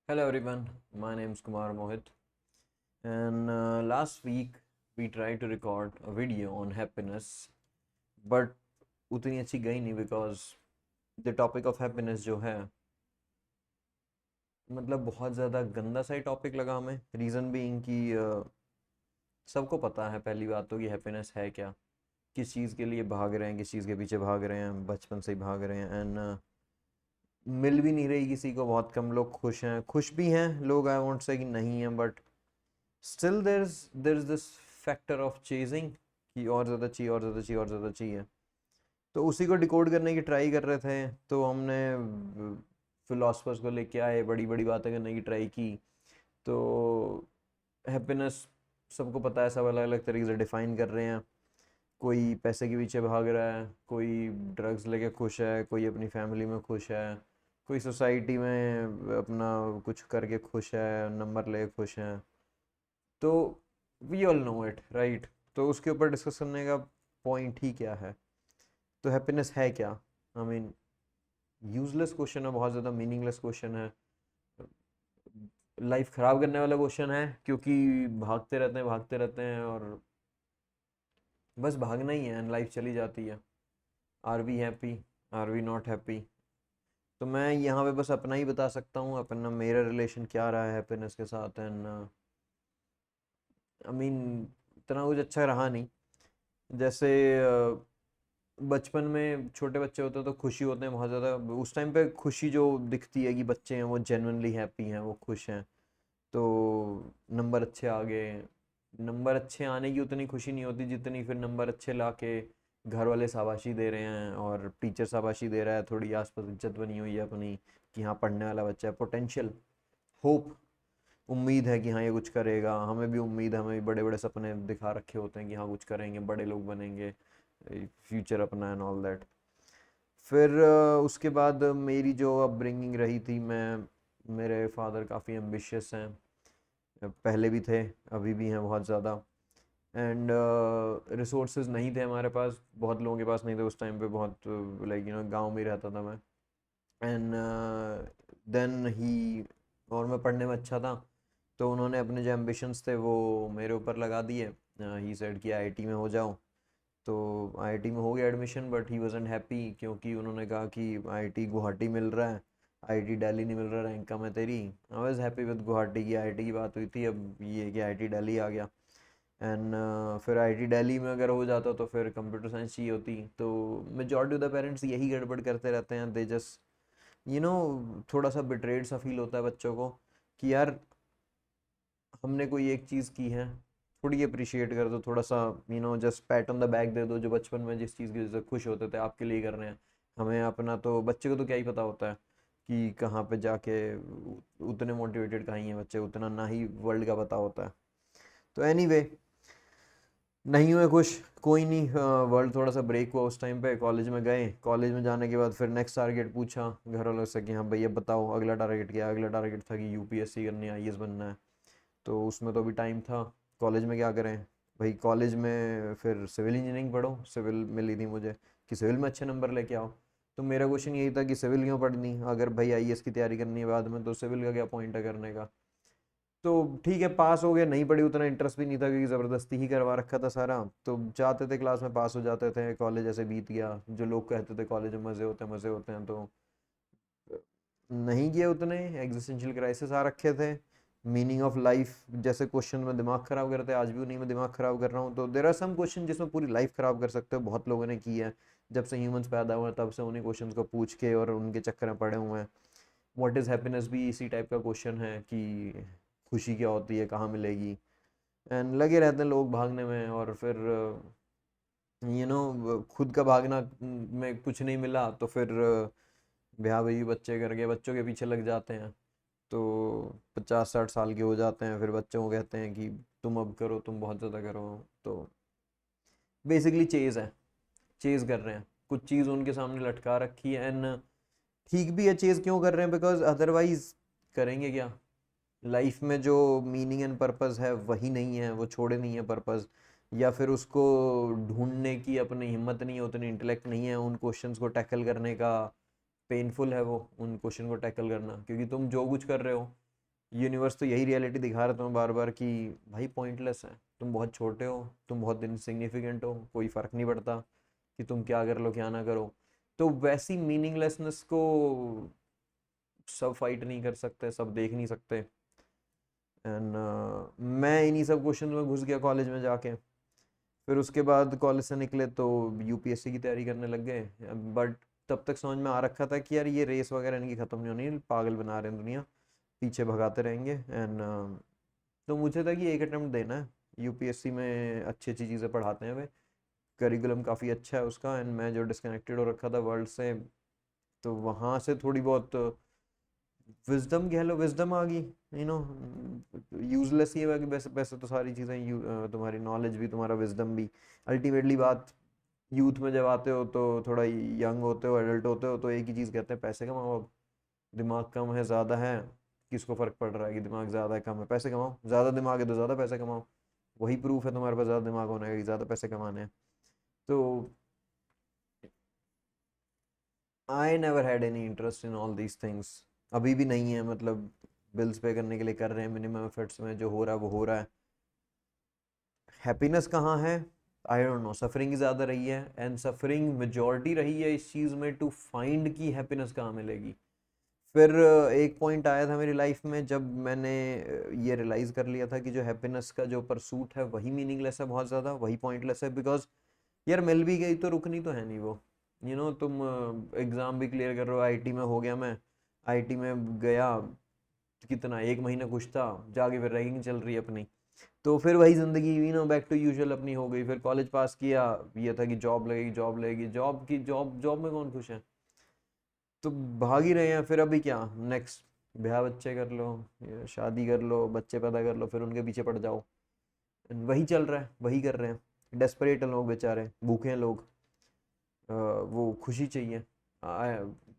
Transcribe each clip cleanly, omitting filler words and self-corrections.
Hello everyone, my name is Kumar Mohit, and last week we tried to record a video on happiness, but उतनी अच्छी गई नहीं because the topic of happiness जो है मतलब बहुत ज़्यादा गंदा सा ही टॉपिक लगा हमें। रीज़न बीइंग कि सबको पता है पहली बात तो कि हैप्पीनेस है क्या, किस चीज़ के लिए भाग रहे हैं, किस चीज़ के पीछे भाग रहे हैं, बचपन से ही भाग रहे हैं एंड मिल भी नहीं रही किसी को। बहुत कम लोग खुश हैं, खुश भी हैं लोग, आई वोंट से कि नहीं है, but still there is this factor of chasing कि और ज़्यादा चाहिए, और ज़्यादा चाहिए, और ज़्यादा चाहिए। तो उसी को डिकोड करने की ट्राई कर रहे थे, तो हमने फिलोसफर्स को लेके आए, बड़ी बड़ी बातें करने की ट्राई की। तो हैप्पीनेस सबको पता है, सब अलग अलग तरीके से डिफाइन कर रहे हैं। कोई पैसे के पीछे भाग रहा है, कोई ड्रग्स लेके खुश है, कोई अपनी फैमिली में खुश है, कोई सोसाइटी में अपना कुछ करके खुश है, नंबर लेके खुश है। तो we all know it right. तो उसके ऊपर डिस्कस करने का पॉइंट ही क्या है? तो हैप्पीनेस है क्या? आई मीन यूजलेस क्वेश्चन है, बहुत ज़्यादा मीनिंगलेस क्वेश्चन है, लाइफ ख़राब करने वाला क्वेश्चन है, क्योंकि भागते रहते हैं और बस भागना ही है एंड लाइफ चली जाती है। Are we happy, are we not happy? तो मैं यहाँ पे बस अपना ही बता सकता हूँ, अपना मेरा रिलेशन क्या रहा है हैप्पीनेस के साथ। एंड आई मीन इतना कुछ अच्छा रहा नहीं। जैसे बचपन में छोटे बच्चे होते हैं तो खुशी होते हैं बहुत ज़्यादा, उस टाइम पे खुशी जो दिखती है कि बच्चे हैं वो जेन्युइनली हैप्पी हैं, वो खुश हैं। तो नंबर अच्छे आ गए, नंबर अच्छे आने की उतनी खुशी नहीं होती जितनी फिर नंबर अच्छे ला के घर वाले शाबाशी दे रहे हैं और टीचर शाबाशी दे रहा है, थोड़ी आसपास इज्जत बनी हुई है अपनी कि हाँ पढ़ने वाला बच्चा है, पोटेंशियल, होप, उम्मीद है कि हाँ ये कुछ करेगा। हमें भी उम्मीद है, हमें भी बड़े बड़े सपने दिखा रखे होते हैं कि हाँ कुछ करेंगे, बड़े लोग बनेंगे, फ्यूचर अपना एंड ऑल दैट। फिर उसके बाद मेरी जो अपब्रिंगिंग रही थी, मैं, मेरे फादर काफ़ी एम्बिशियस हैं, पहले भी थे, अभी भी हैं बहुत ज़्यादा। एंड रिसोर्सेज नहीं थे हमारे पास, बहुत लोगों के पास नहीं थे उस टाइम पे, बहुत लाइक गांव में ही रहता था मैं। एंड देन ही, और मैं पढ़ने में अच्छा था, तो उन्होंने अपने जो एम्बिशंस थे वो मेरे ऊपर लगा दिए। ही सेड कि आईआईटी में हो जाओ। तो आईआईटी में हो गया admission, but he wasn't happy, क्योंकि उन्होंने कहा कि आईआईटी गुवाहाटी मिल रहा है, आईआईटी दिल्ली नहीं मिल रहा, रैंक कम है तेरी। I was happy with Guwahati की, आईआईटी की बात हुई थी, अब ये कि आईआईटी दिल्ली आ गया। एंड फिर आईआईटी दिल्ली में अगर हो जाता तो फिर कंप्यूटर साइंस चाहिए होती। तो मेजॉरिटी ऑफ द पेरेंट्स यही गड़बड़ करते रहते हैं, दे जस्ट यू नो थोड़ा सा बिट्रेड सा फील होता है बच्चों को कि यार हमने कोई एक चीज़ की है, थोड़ी अप्रिशिएट कर दो, थोड़ा सा just pat on the back दे दो, जो बचपन में जिस चीज़ की वजह से खुश होते थे आपके लिए कर रहे हैं। हमें अपना, तो बच्चे को तो क्या ही पता होता है कि कहाँ पे जाके उतने मोटिवेटेड कहाँ ही हैं बच्चे, उतना ना ही वर्ल्ड का पता होता है। तो एनीवे, नहीं हुए खुश, कोई नहीं, वर्ल्ड थोड़ा सा ब्रेक हुआ उस टाइम पे। कॉलेज में गए, कॉलेज में जाने के बाद फिर नेक्स्ट टारगेट पूछा घर वालों से कि हाँ भैया बताओ अगला टारगेट क्या है। अगला टारगेट था कि यूपीएससी करनी है, आईएएस बनना है। तो उसमें तो अभी टाइम था, कॉलेज में क्या करें भाई, कॉलेज में फिर सिविल इंजीनियरिंग पढ़ो, सिविल मिली थी मुझे कि सिविल में अच्छे नंबर लेके आओ। तो मेरा क्वेश्चन यही था कि सिविल क्यों पढ़नी, अगर भाई आईएएस की तैयारी करनी है बाद में, तो सिविल का क्या पॉइंट है करने का। तो ठीक है, पास हो गया, नहीं पढ़ी, उतना इंटरेस्ट भी नहीं था क्योंकि ज़बरदस्ती ही करवा रखा था सारा। तो जाते थे क्लास में, पास हो जाते थे, कॉलेज ऐसे बीत गया। जो लोग कहते थे कॉलेज में मज़े होते हैं, मज़े होते हैं, तो नहीं किए उतने। एग्जिस्टेंशियल क्राइसिस आ रखे थे, मीनिंग ऑफ लाइफ जैसे क्वेश्चन में दिमाग ख़राब करते हैं, आज भी उन्हीं में दिमाग ख़राब कर रहा हूँ। तो देर आर सम क्वेश्चन जिसमें पूरी लाइफ ख़राब कर सकते हो, बहुत लोगों ने की है। जब से ह्यूमंस पैदा हुए हैं तब से उन्हीं क्वेश्चंस को पूछ के और उनके चक्कर में पड़े हुए हैं। व्हाट इज़ हैप्पीनेस भी इसी टाइप का क्वेश्चन है कि खुशी क्या होती है, कहाँ मिलेगी। एंड लगे रहते हैं लोग भागने में, और फिर खुद का भागना में कुछ नहीं मिला तो फिर ब्याह वही बच्चे करके बच्चों के पीछे लग जाते हैं। तो 50-60 साल के हो जाते हैं, फिर बच्चों को कहते हैं कि तुम अब करो, तुम बहुत ज़्यादा करो। तो बेसिकली चेज़ है, चेज़ कर रहे हैं, कुछ चीज़ उनके सामने लटका रखी है। एंड ठीक भी है, चेज़ क्यों कर रहे हैं, बिकॉज अदरवाइज करेंगे क्या? लाइफ में जो मीनिंग एंड पर्पस है वही नहीं है, वो छोड़े नहीं है पर्पस, या फिर उसको ढूंढने की अपनी हिम्मत नहीं है, उतनी इंटेलेक्ट नहीं है उन क्वेश्चंस को टैकल करने का। पेनफुल है वो उन क्वेश्चन को टैकल करना, क्योंकि तुम जो कुछ कर रहे हो यूनिवर्स तो यही रियलिटी दिखा रहा है तुम्हें बार बार कि भाई पॉइंटलेस है, तुम बहुत छोटे हो, तुम बहुत इनसिग्निफिकेंट हो, कोई फर्क नहीं पड़ता कि तुम क्या कर लो क्या ना करो। तो वैसी मीनिंगलेसनेस को सब फाइट नहीं कर सकते, सब देख नहीं सकते। एंड मैं इन्हीं सब क्वेश्चन में घुस गया कॉलेज में जाके। फिर उसके बाद कॉलेज से निकले तो यूपीएससी की तैयारी करने लग गए। बट तब तक समझ में आ रखा था कि यार ये रेस वगैरह इनकी ख़त्म नहीं होनी, पागल बना रहे हैं दुनिया, पीछे भगाते रहेंगे। एंड तो मुझे था कि एक अटेम्प्ट देना है। यूपीएससी में अच्छी अच्छी चीज़ें पढ़ाते हैं वे, करिकुलम काफ़ी अच्छा है उसका। एंड मैं जो डिस्कनेक्टेड हो रखा था वर्ल्ड से, तो वहाँ से थोड़ी बहुत विजडम कह लो, विजडम आ गई। यू नो, यूजलेस ही है कि वैसे वैसे तो सारी चीज़ें, तुम्हारी नॉलेज भी तुम्हारा विजडम भी, अल्टीमेटली बात यूथ में जब आते हो तो थोड़ा यंग होते हो, एडल्ट होते हो, तो एक ही चीज़ कहते हैं, पैसे कमाओ। अब दिमाग कम है ज़्यादा है, किसको फ़र्क पड़ रहा है कि दिमाग ज़्यादा है कम है, पैसे कमाओ। ज़्यादा दिमाग है तो ज़्यादा पैसे कमाओ, वही प्रूफ है तुम्हारे पास ज़्यादा दिमाग होने का कि ज़्यादा पैसे कमाने हैं। तो I never had any interest in all these things, अभी भी नहीं है। मतलब बिल्स पे करने के लिए कर रहे हैं मिनिमम एफर्ट्स में, जो हो रहा है वो हो रहा है। हैप्पीनेस कहाँ है? आई डोंट नो, सफरिंग ही ज़्यादा रही है, एंड सफरिंग मेजॉरिटी रही है इस चीज़ में टू फाइंड की हैप्पीनेस कहाँ मिलेगी। फिर एक पॉइंट आया था मेरी लाइफ में जब मैंने ये रियलाइज़ कर लिया था कि जो हैप्पीनेस का जो परसूट है वही मीनिंगलेस है, बहुत ज़्यादा वही पॉइंटलेस है। बिकॉज यार मिल भी गई तो रुकनी तो है नहीं वो। तुम एग्ज़ाम भी क्लियर कर रहे हो, आईटी में हो गया मैं, आईटी में गया, कितना एक महीना कुछ था, जाके फिर रैगिंग चल रही है अपनी। तो फिर वही ज़िंदगी बैक टू यूजुअल अपनी हो गई। फिर कॉलेज पास किया, ये था कि जॉब लगेगी, जॉब लगेगी, जॉब की जॉब, जॉब में कौन खुश है? तो भाग ही रहे हैं। फिर अभी क्या नेक्स्ट, ब्याह बच्चे कर लो, या शादी कर लो, बच्चे पैदा कर लो, फिर उनके पीछे पड़ जाओ। वही चल रहा है, वही कर रहे हैं। डेस्परेट हैं लोग बेचारे, भूखे हैं लोग। वो खुशी चाहिए।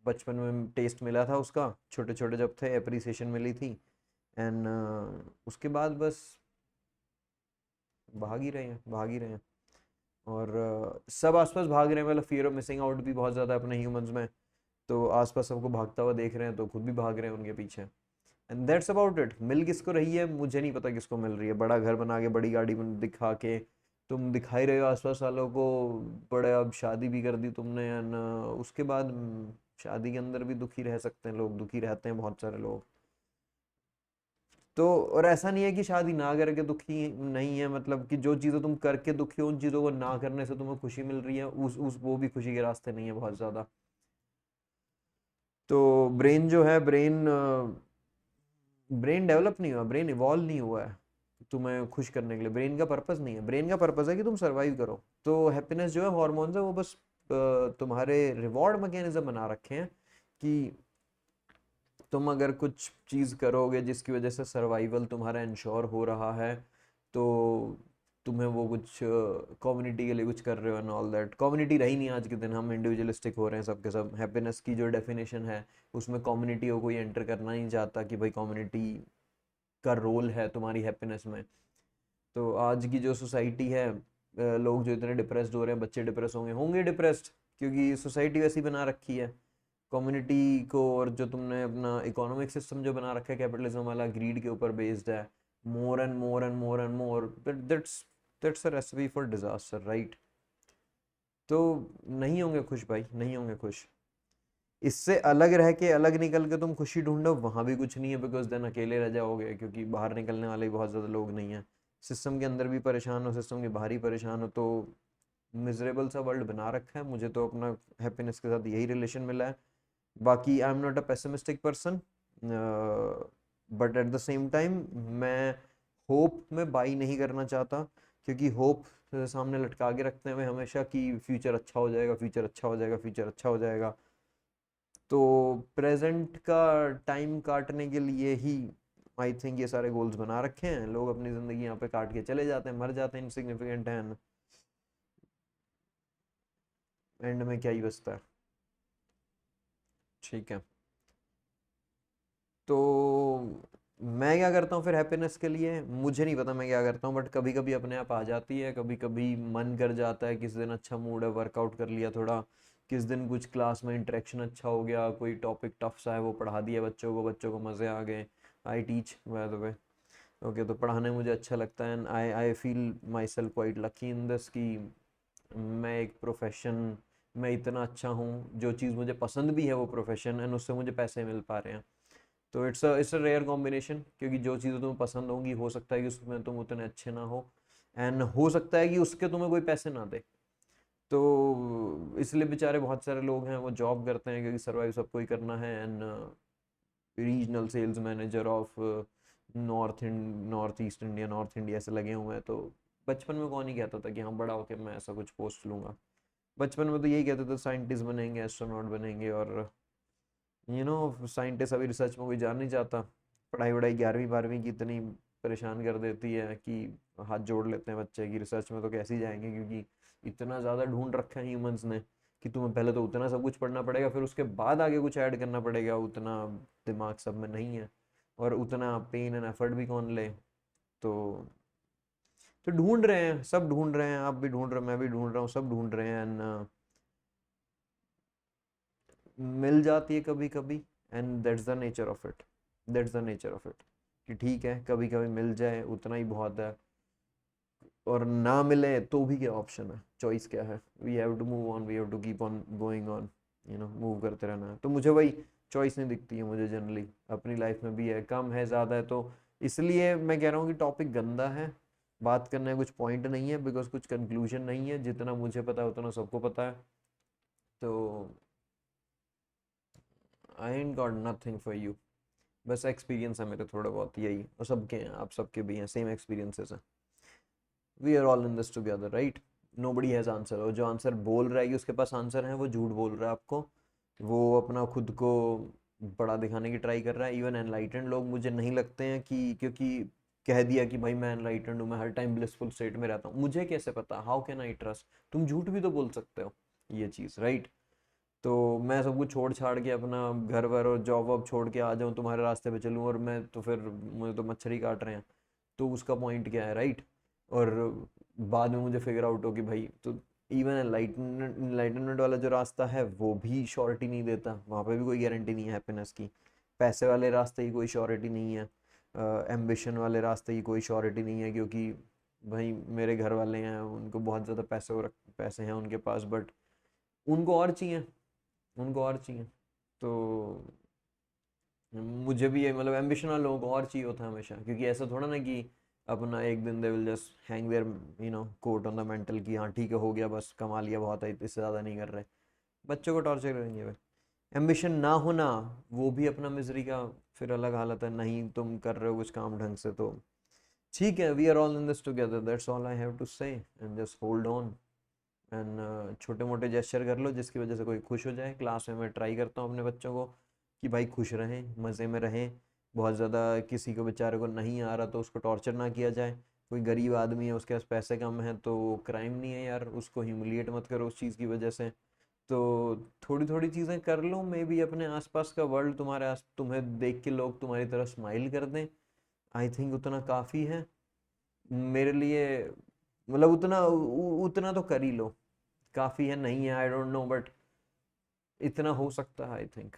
बचपन में टेस्ट मिला था उसका, छोटे छोटे जब थे अप्रिसिएशन मिली थी। एंड उसके बाद बस भाग ही रहे हैं, भाग ही रहे हैं। और सब आसपास भाग रहे हैं, मतलब फियर ऑफ मिसिंग आउट भी बहुत ज़्यादा है अपने ह्यूमंस में। तो आसपास सबको भागता हुआ देख रहे हैं तो खुद भी भाग रहे हैं उनके पीछे। And that's about it. मिल किसको रही है मुझे नहीं पता, किसको मिल रही है, बड़ा घर बना के, बड़ी गाड़ी दिखा के तुम दिखाई रहे हो आसपास वालों को, बड़े, अब शादी भी कर दी तुमने। एंड उसके बाद शादी के अंदर भी दुखी रह सकते हैं लोग, दुखी रहते हैं बहुत सारे लोग। तो और ऐसा नहीं है कि शादी ना करके दुखी नहीं है, मतलब कि जो चीज़ें तुम करके दुखी हो, उन चीज़ों को ना करने से तुम्हें खुशी मिल रही है, उस वो भी खुशी के रास्ते नहीं है बहुत ज़्यादा। तो ब्रेन जो है, ब्रेन ब्रेन डेवलप नहीं हुआ, ब्रेन इवॉल्व नहीं हुआ है तुम्हें खुश करने के लिए। ब्रेन का पर्पस नहीं है, ब्रेन का पर्पस है कि तुम सरवाइव करो। तो हैप्पीनेस जो है, हॉर्मोन्स है, वो बस तुम्हारे रिवॉर्ड मैकेनिज्म बना रखे हैं कि तुम अगर कुछ चीज़ करोगे जिसकी वजह से सर्वाइवल तुम्हारा इंश्योर हो रहा है, तो तुम्हें वो कुछ कम्युनिटी के लिए कुछ कर रहे हो एंड ऑल दैट। कम्युनिटी रही नहीं आज के दिन, हम इंडिविजुअलिस्टिक हो रहे हैं सबके सब। हैप्पीनेस की जो डेफिनेशन है उसमें कम्युनिटी को कोई एंटर करना नहीं चाहता कि भाई कम्युनिटी का रोल है तुम्हारी हैप्पीनेस में। तो आज की जो सोसाइटी है, लोग जो इतने डिप्रेस्ड हो रहे हैं, बच्चे डिप्रेस होंगे होंगे डिप्रेस्ड, क्योंकि सोसाइटी वैसी बना रखी है कम्युनिटी को। और जो तुमने अपना इकोनॉमिक सिस्टम जो बना रखा है कैपिटलिज्म वाला, ग्रीड के ऊपर बेस्ड है, more and more and more and more, that's a recipe for disaster, right? तो नहीं होंगे खुश भाई, नहीं होंगे खुश। इससे अलग रह के, अलग निकल के तुम खुशी ढूंढो, वहां भी कुछ नहीं है, बिकॉज देन अकेले रह जाओगे, क्योंकि बाहर निकलने वाले भी बहुत ज़्यादा लोग नहीं हैं। सिस्टम के अंदर भी परेशान हो, सिस्टम के बाहर ही परेशान हो, तो मिजरेबल सा वर्ल्ड बना रखा है। मुझे तो अपना हैप्पीनेस के साथ यही रिलेशन मिला है। बाकी I am not a pessimistic person, but at the same time मैं होप में बाई नहीं करना चाहता, क्योंकि होप सामने लटका के रखते हैं हमें हमेशा कि फ्यूचर अच्छा हो जाएगा, फ्यूचर अच्छा हो जाएगा, फ्यूचर अच्छा हो जाएगा। तो प्रेजेंट का टाइम काटने के लिए ही आई थिंक ये सारे गोल्स बना रखे हैं लोग, अपनी ज़िंदगी यहाँ पे काट के चले जाते हैं, मर जाते हैं इनसिग्निफिकेंट हैं, एंड में क्या ही बचता है। ठीक है। तो मैं क्या करता हूँ फिर हैप्पीनेस के लिए, मुझे नहीं पता मैं क्या करता हूँ, बट कभी कभी अपने आप आ जाती है। कभी कभी मन कर जाता है, किसी दिन अच्छा मूड है, वर्कआउट कर लिया थोड़ा, किस दिन कुछ क्लास में इंटरेक्शन अच्छा हो गया, कोई टॉपिक टफ सा है वो पढ़ा दिया बच्चों को मज़े आ गए। I teach by the way. Okay, तो पढ़ाने मुझे अच्छा लगता है, and I I feel my self quite lucky in this कि मैं एक प्रोफेशन में इतना अच्छा हूँ, जो चीज़ मुझे पसंद भी है वो प्रोफेशन, एंड उससे मुझे पैसे मिल पा रहे हैं। तो इट्स अ रेयर कॉम्बिनेशन, क्योंकि जो चीज़ें तुम्हें पसंद होंगी हो सकता है कि उसमें तुम उतने अच्छे ना हो, एंड हो सकता है कि उसके तुम्हें कोई पैसे ना दे। तो इसलिए बेचारे बहुत सारे लोग हैं वो जॉब करते हैं, क्योंकि सर्वाइव सबको ही करना है। And regional sales manager of north east India, north India से लगे हुए हैं। तो बचपन में कौन ही कहता था कि हाँ बड़ा होकर मैं ऐसा कुछ पोस्ट लूँगा। बचपन में तो यही कहते थे साइंटिस्ट बनेंगे, एस्ट्रोनॉट बनेंगे, और साइंटिस्ट अभी रिसर्च में कोई जान नहीं चाहता। पढ़ाई वढ़ाई 11वीं 12वीं की इतनी परेशान कर देती है कि हाथ जोड़ लेते हैं बच्चे कि रिसर्च में तो कैसे ही जाएंगे, क्योंकि इतना ज़्यादा ढूंढ रखा है ह्यूमंस ने कि तुम्हें पहले तो उतना सब कुछ पढ़ना पड़ेगा, फिर उसके बाद आगे कुछ ऐड करना पड़ेगा, उतना दिमाग सब में नहीं है, और उतना पेन एंड एफर्ट भी कौन ले। तो तो ढूंढ रहे हैं, सब ढूंढ रहे हैं, आप भी ढूंढ रहे हो, मैं भी ढूंढ रहा हूँ, सब ढूंढ रहे हैं। एंड मिल जाती है कभी कभी, and that's the nature of it, that's the nature of it, कि ठीक है कभी कभी मिल जाए उतना ही बहुत है, और ना मिले तो भी क्या ऑप्शन है, चॉइस क्या है, we have to move on, we have to keep on going on, move करते रहना है। तो मुझे वही चॉइस नहीं दिखती है मुझे जनरली, अपनी लाइफ में भी है, कम है ज़्यादा है, तो इसलिए मैं कह रहा हूँ कि टॉपिक गंदा है, बात करने में कुछ पॉइंट नहीं है, बिकॉज कुछ कंक्लूजन नहीं है, जितना मुझे पता है उतना सबको पता है। तो आई ain't got nothing for you, बस एक्सपीरियंस है मेरे थोड़े बहुत, यही, और सबके हैं, आप सबके भी हैं, सेम एक्सपीरियंसेस हैं। We are all in this together, right. Nobody has answer, और जो आंसर बोल रहा है कि उसके पास आंसर है, वो झूठ बोल रहा है आपको, वो अपना खुद को बड़ा दिखाने की ट्राई कर रहा है। इवन एनलाइटेंड लोग मुझे नहीं लगते हैं कि, क्योंकि कह दिया कि भाई मैं एनलाइटेंड हूँ, मैं हर टाइम ब्लिसफुल स्टेट में रहता हूँ, मुझे कैसे पता, हाउ कैन आई ट्रस्ट, तुम झूठ भी तो बोल सकते हो, ये चीज़, राइट। तो मैं सब कुछ छोड़ छाड़ के अपना घर वर और जॉब वॉब छोड़ के आ जाऊँ तुम्हारे रास्ते पे चलूँ, और मैं तो फिर मुझे तो मच्छर ही काट रहे हैं, तो उसका पॉइंट क्या है, राइट। और बाद में मुझे फिगर आउट हो कि भाई, तो इवन एनलाइटनमेंट वाला जो रास्ता है वो भी श्योरिटी नहीं देता, वहाँ पे भी कोई गारंटी नहीं है हैप्पीनेस की। पैसे वाले रास्ते की कोई श्योरिटी नहीं है, एम्बिशन वाले रास्ते की कोई श्योरिटी नहीं है, क्योंकि भाई मेरे घर वाले हैं, उनको बहुत ज़्यादा पैसे हैं उनके पास, बट उनको और चाहिए, उनको और चाहिए। तो मुझे भी ये, मतलब एम्बिशन वाले लोगों को और चाहिए होता है हमेशा, क्योंकि ऐसा थोड़ा ना कि अपना एक दिन they will just hang their coat on the mantel कि हाँ ठीक है हो गया, बस कमा लिया बहुत है, इससे ज़्यादा नहीं कर रहे। बच्चों को टॉर्चर करेंगे भाई। एम्बिशन ना होना वो भी अपना मिजरी का फिर अलग हालत है, नहीं तुम कर रहे हो कुछ काम ढंग से, तो ठीक है, we are all in this together, that's all I have to say, and just hold on, and छोटे मोटे जेस्चर कर लो जिसकी वजह से कोई खुश हो जाए। क्लास में मैं ट्राई करता हूँ अपने बच्चों को कि भाई खुश रहें, मज़े में रहें, बहुत ज़्यादा किसी को बेचारे को नहीं आ रहा तो उसको टॉर्चर ना किया जाए। कोई गरीब आदमी है, उसके पास पैसे कम हैं, तो क्राइम नहीं है यार, उसको ह्यूमिलिएट मत करो उस चीज़ की वजह से। तो थोड़ी थोड़ी चीज़ें कर लो, मे बी अपने आसपास का वर्ल्ड तुम्हारे आस तुम्हें देख के लोग तुम्हारी तरफ स्माइल कर दें, आई थिंक उतना काफ़ी है मेरे लिए। मतलब उतना तो कर ही लो, काफ़ी है, नहीं है आई डोंट नो, बट इतना हो सकता है आई थिंक,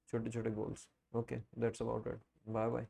छोटे छोटे goals. Okay, that's about it, bye bye.